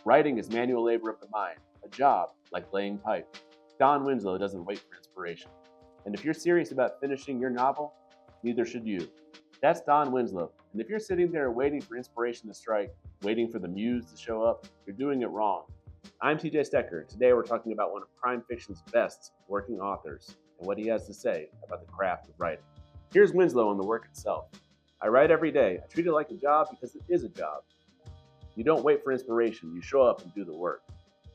Writing is manual labor of the mind, a job like laying pipe. Don Winslow doesn't wait for inspiration. And if you're serious about finishing your novel, neither should you. That's Don Winslow. And if you're sitting there waiting for inspiration to strike, waiting for the muse to show up, you're doing it wrong. I'm TJ Stecker. Today we're talking about one of crime fiction's best working authors and what he has to say about the craft of writing. Here's Winslow on the work itself. I write every day. I treat it like a job because it is a job. You don't wait for inspiration, you show up and do the work.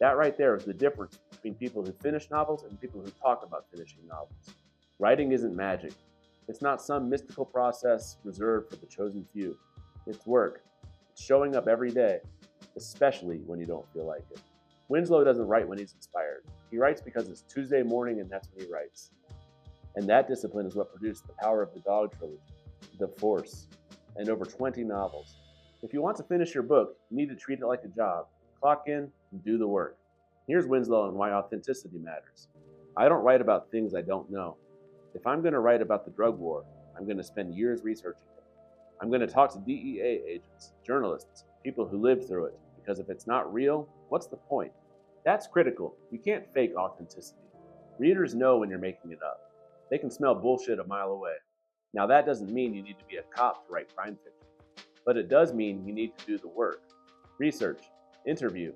That right there is the difference between people who finish novels and people who talk about finishing novels. Writing isn't magic. It's not some mystical process reserved for the chosen few. It's work. It's showing up every day, especially when you don't feel like it. Winslow doesn't write when he's inspired. He writes because it's Tuesday morning and that's when he writes. And that discipline is what produced The Power of the Dog trilogy, The Force, and over 20 novels. If you want to finish your book, you need to treat it like a job. Clock in and do the work. Here's Winslow and why authenticity matters. I don't write about things I don't know. If I'm going to write about the drug war, I'm going to spend years researching it. I'm going to talk to DEA agents, journalists, people who lived through it, because if it's not real, what's the point? That's critical. You can't fake authenticity. Readers know when you're making it up. They can smell bullshit a mile away. Now that doesn't mean you need to be a cop to write crime fiction. But it does mean you need to do the work. Research, interview,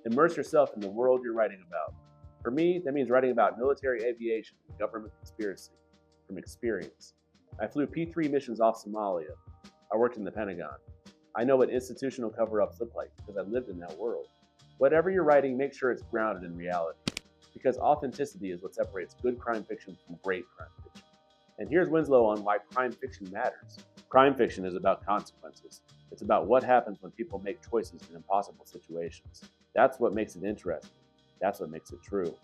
immerse yourself in the world you're writing about. For me, that means writing about military aviation and government conspiracy from experience. I flew P-3 missions off Somalia. I worked in the Pentagon. I know what institutional cover-ups look like because I lived in that world. Whatever you're writing, make sure it's grounded in reality, because authenticity is what separates good crime fiction from great crime fiction. And here's Winslow on why crime fiction matters. Crime fiction is about consequences. It's about what happens when people make choices in impossible situations. That's what makes it interesting. That's what makes it true.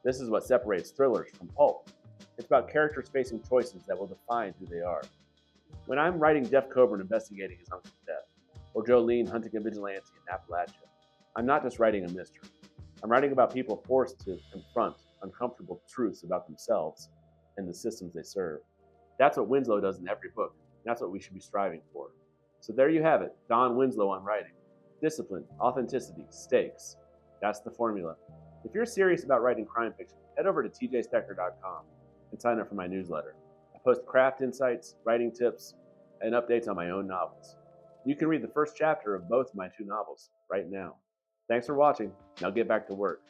This is what separates thrillers from pulp. It's about characters facing choices that will define who they are. When I'm writing Jeff Coburn investigating his uncle's death, or Jolene hunting a vigilante in Appalachia, I'm not just writing a mystery. I'm writing about people forced to confront uncomfortable truths about themselves and the systems they serve. That's what Winslow does in every book. That's what we should be striving for. So there you have it, Don Winslow on writing. Discipline, authenticity, stakes. That's the formula. If you're serious about writing crime fiction, head over to tjstecker.com and sign up for my newsletter. I post craft insights, writing tips, and updates on my own novels. You can read the first chapter of both my 2 novels right now. Thanks for watching. Now get back to work.